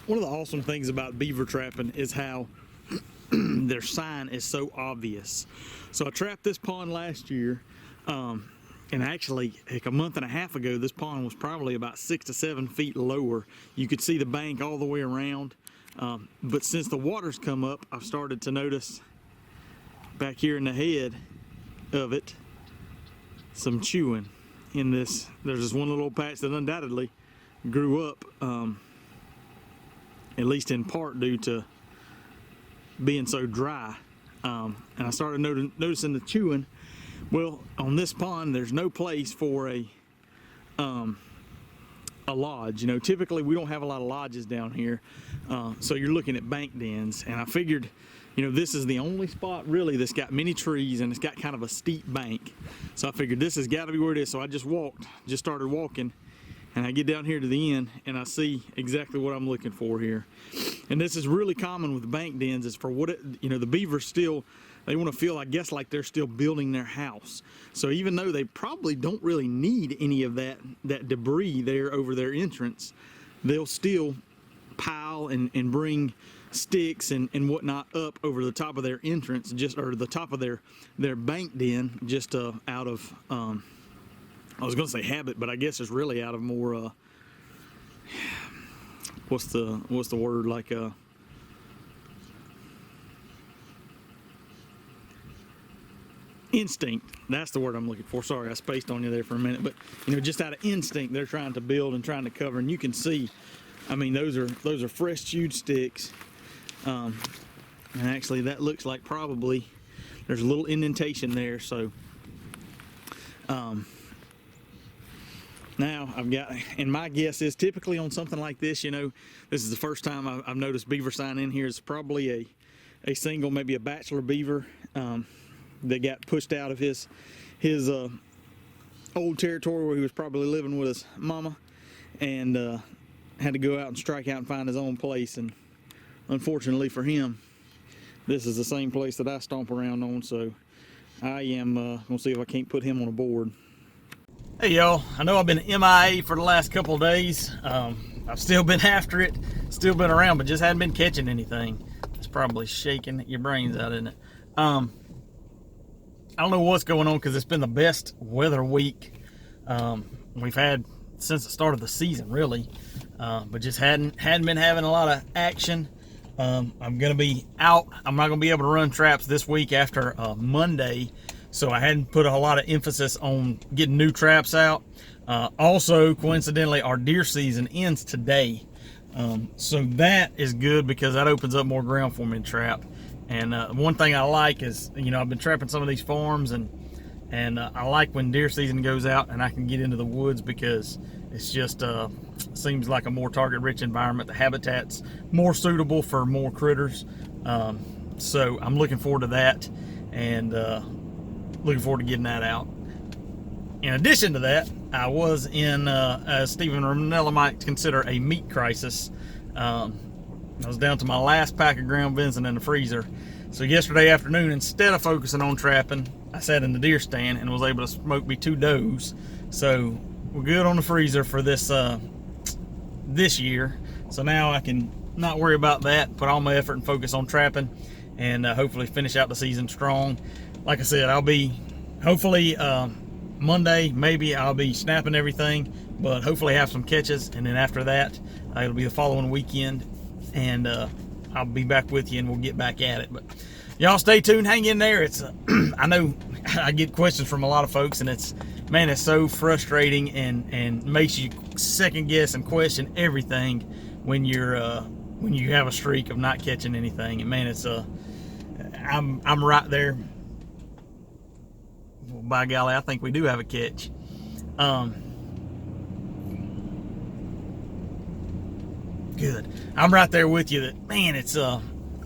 one of the awesome things about beaver trapping is how their sign is so obvious. So I trapped this pond last year, and actually like a month and a half ago, this pond was probably about 6 to 7 feet lower. You could see the bank all the way around. But since the water's come up, I've started to notice back here in the head of it some chewing in this. There's this one little patch that undoubtedly grew up, at least in part due to being so dry. And I started noticing the chewing. Well, on this pond, there's no place for a lodge. You know, typically we don't have a lot of lodges down here, so you're looking at bank dens. And I figured, you know, this is the only spot really that's got many trees and it's got kind of a steep bank. So I figured this has got to be where it is. So I just started walking, and I get down here to the end and I see exactly what I'm looking for here. And this is really common with bank dens, is for what you know, the beavers still, they want to feel, I guess, like they're still building their house. So even though they probably don't really need any of that debris there over their entrance, they'll still pile and bring sticks and whatnot up over the top of their entrance, or the top of their bank den, just out of I was gonna say habit, but I guess it's really out of more what's the word, like instinct. That's the word I'm looking for. Sorry, I spaced on you there for a minute. But you know, just out of instinct, they're trying to build and trying to cover. And you can see, I mean, those are fresh chewed sticks. And actually, that looks like probably there's a little indentation there. So now I've got, and my guess is typically on something like this, you know, this is the first time I've noticed beaver sign in here. It's probably a single, maybe a bachelor beaver that got pushed out of his old territory where he was probably living with his mama, and had to go out and strike out and find his own place. And unfortunately for him, this is the same place that I stomp around on. So I am gonna see if I can't put him on a board. Hey y'all, I know I've been MIA for the last couple of days. I've still been after it, still been around, but just hadn't been catching anything. It's probably shaking your brains out, isn't it? I don't know what's going on, because it's been the best weather week we've had since the start of the season, really. But just hadn't been having a lot of action. I'm gonna be out. I'm not gonna be able to run traps this week after Monday, so I hadn't put a lot of emphasis on getting new traps out. Also, coincidentally, our deer season ends today, so that is good because that opens up more ground for me to trap. And one thing I like is, you know, I've been trapping some of these farms, and I like when deer season goes out and I can get into the woods, because it's just seems like a more target-rich environment. The habitat's more suitable for more critters. So I'm looking forward to that, and looking forward to getting that out. In addition to that, I was in, as Stephen Ranella might consider, a meat crisis. I was down to my last pack of ground venison in the freezer. So yesterday afternoon, instead of focusing on trapping, I sat in the deer stand and was able to smoke me 2 does. So we're good on the freezer for this this year. So now I can not worry about that, put all my effort and focus on trapping, and hopefully finish out the season strong. Like I said, I'll be, hopefully Monday, maybe I'll be snapping everything, but hopefully have some catches. And then after that, it'll be the following weekend, and I'll be back with you and we'll get back at it. But y'all stay tuned, hang in there. It's I know I get questions from a lot of folks, and it's, man, it's so frustrating and makes you second guess and question everything when you have a streak of not catching anything. And man, it's I'm right there. Well, by golly, I think we do have a catch. Good. I'm right there with you. That, man, it's I'll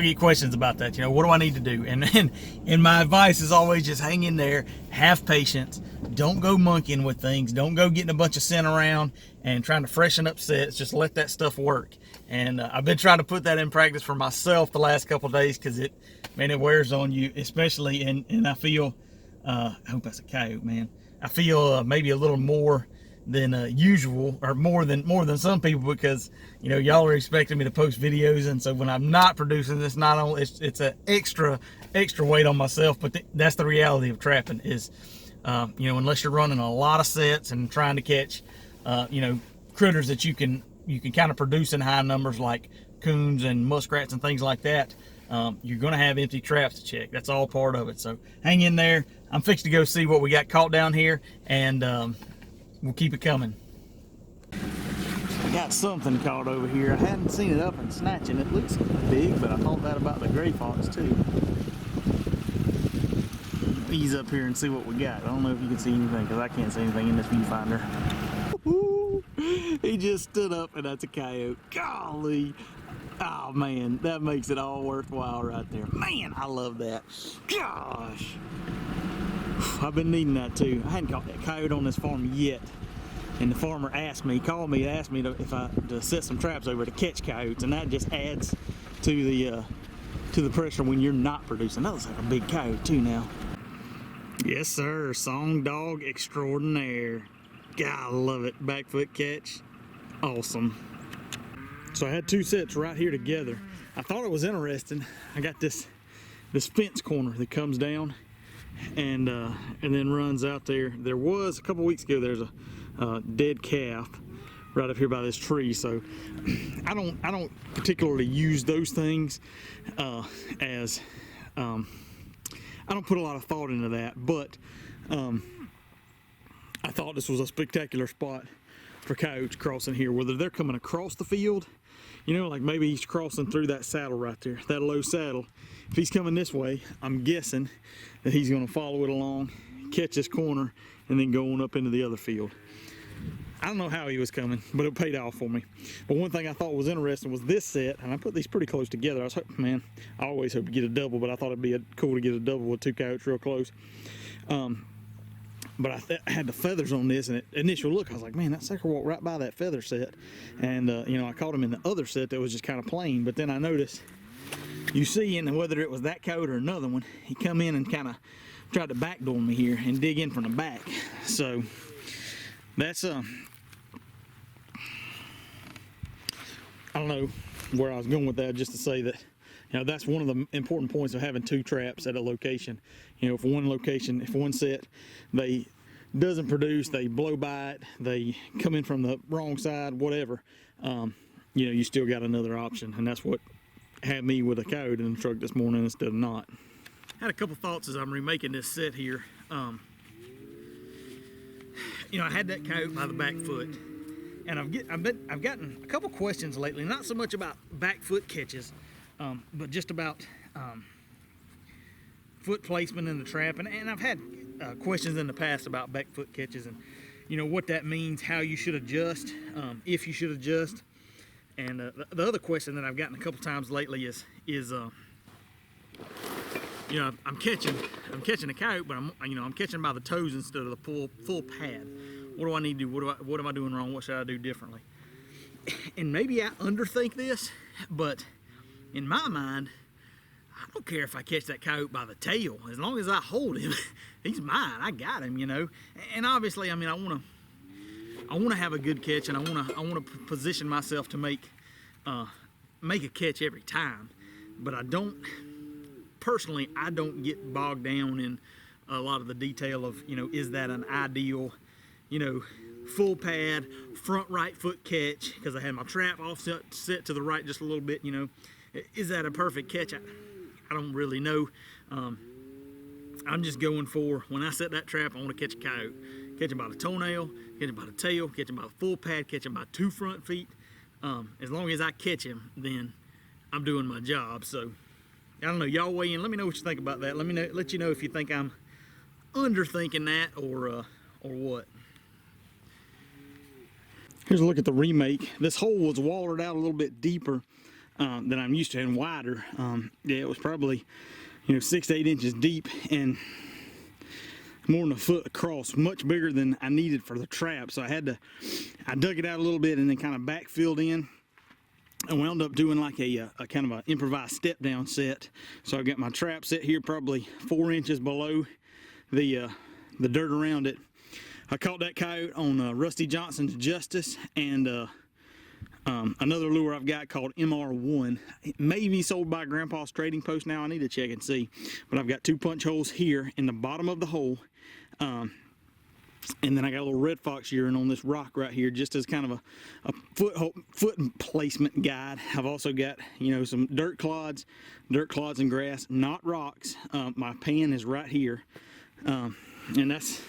get questions about that. You know, what do I need to do? And my advice is always just hang in there, have patience, don't go monkeying with things, don't go getting a bunch of scent around and trying to freshen up sets. Just let that stuff work. And I've been trying to put that in practice for myself the last couple of days, because it wears on you, especially. And I feel I hope that's a coyote, man. I feel maybe a little more than usual, or more than some people, because you know y'all are expecting me to post videos, and so when I'm not producing, it's not only it's an extra weight on myself, but that's the reality of trapping is, you know, unless you're running a lot of sets and trying to catch, you know, critters that you can kind of produce in high numbers like coons and muskrats and things like that, you're going to have empty traps to check. That's all part of it. So hang in there. I'm fixing to go see what we got caught down here, and we'll keep it coming. I got something caught over here. I hadn't seen it up and snatching. It looks big, but I thought that about the gray fox too. Ease up here and see what we got. I don't know if you can see anything, because I can't see anything in this viewfinder. He just stood up, and that's a coyote. Golly. Oh man, that makes it all worthwhile right there. Man, I love that. Gosh. I've been needing that too. I hadn't caught that coyote on this farm yet. And the farmer called me to ask me to set some traps over to catch coyotes, and that just adds to the pressure when you're not producing. That looks like a big coyote too now. Yes sir, song dog extraordinaire. God, I love it. Back foot catch, awesome. So I had two sets right here together. I thought it was interesting. I got this fence corner that comes down and then runs out there. There was a couple weeks ago, there's a dead calf right up here by this tree. So I don't particularly use those things as I don't put a lot of thought into that, but I thought this was a spectacular spot for coyotes crossing here, whether they're coming across the field, you know, like maybe he's crossing through that saddle right there, that low saddle. If he's coming this way, I'm guessing that he's going to follow it along, catch this corner, and then go on up into the other field. I don't know how he was coming, but it paid off for me. But one thing I thought was interesting was this set, and I put these pretty close together. I was hoping, man, I always hope to get a double, but I thought it'd be cool to get a double with two coyotes real close. But I had the feathers on this, and at initial look, I was like, man, that sucker walked right by that feather set. And, you know, I caught him in the other set that was just kind of plain. But then I noticed, you see, and whether it was that coyote or another one, he come in and kind of tried to backdoor me here and dig in from the back. So that's, I don't know where I was going with that, just to say that, you know, that's one of the important points of having two traps at a location. You know, if one set, they doesn't produce, they blow by it, they come in from the wrong side, whatever, you know, you still got another option. And that's what had me with a coyote in the truck this morning instead of not. Had a couple thoughts as I'm remaking this set here. You know, I had that coyote by the back foot, and I've gotten a couple questions lately, not so much about back foot catches, but just about foot placement in the trap, and I've had questions in the past about back foot catches, and you know what that means, how you should adjust, if you should adjust. And the other question that I've gotten a couple times lately is you know, I'm catching a coyote, but I'm catching by the toes instead of the full pad. What do I need to do? What am I doing wrong? What should I do differently? And maybe I underthink this, but in my mind, I don't care if I catch that coyote by the tail. As long as I hold him, he's mine. I got him, you know. And obviously, I mean, I want to have a good catch, and I want to position myself to make a catch every time. But I don't get bogged down in a lot of the detail of, you know, is that an ideal, you know, full pad, front right foot catch, because I had my trap offset set to the right just a little bit, you know. Is that a perfect catch? I don't really know. I'm just going for, when I set that trap, I want to catch a coyote. Catch him by the toenail, catch him by the tail, catch him by the full pad, catch him by 2 front feet. As long as I catch him, then I'm doing my job. So I don't know, y'all weigh in. Let me know what you think about that. Let you know if you think I'm underthinking that or what. Here's a look at the remake. This hole was watered out a little bit deeper than I'm used to, and wider. Yeah, it was probably, you know, 6 to 8 inches deep and more than a foot across, much bigger than I needed for the trap. So I dug it out a little bit and then kind of backfilled in. I wound up doing like a kind of an improvised step down set. So I got my trap set here probably 4 inches below the dirt around it. I caught that coyote on Rusty Johnson's Justice, and another lure I've got called MR1. It may be sold by Grandpa's Trading Post now. I need to check and see. But I've got 2 punch holes here in the bottom of the hole. And then I got a little red fox urine on this rock right here, just as kind of a foot placement guide. I've also got, you know, some dirt clods and grass, not rocks. My pan is right here, and that's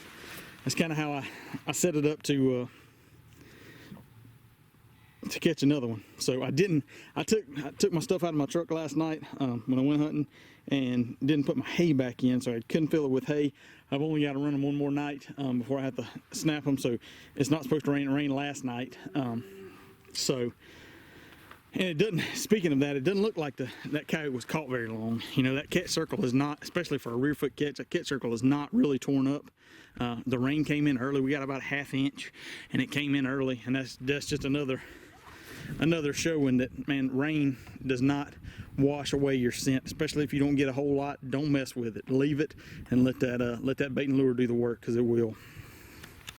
kind of how I set it up to catch another one. So I took my stuff out of my truck last night when I went hunting, and didn't put my hay back in, so I couldn't fill it with hay. I've only got to run them one more night before I have to snap them. So it's not supposed to rain. It rained last night. And it doesn't. Speaking of that, it doesn't look like that coyote was caught very long. You know, that catch circle is not, especially for a rear foot catch. That catch circle is not really torn up. The rain came in early. We got about a ½ inch, and it came in early, and that's just another showing that, man, rain does not wash away your scent, especially if you don't get a whole lot. Don't mess with it. Leave it and let that bait and lure do the work, because it will.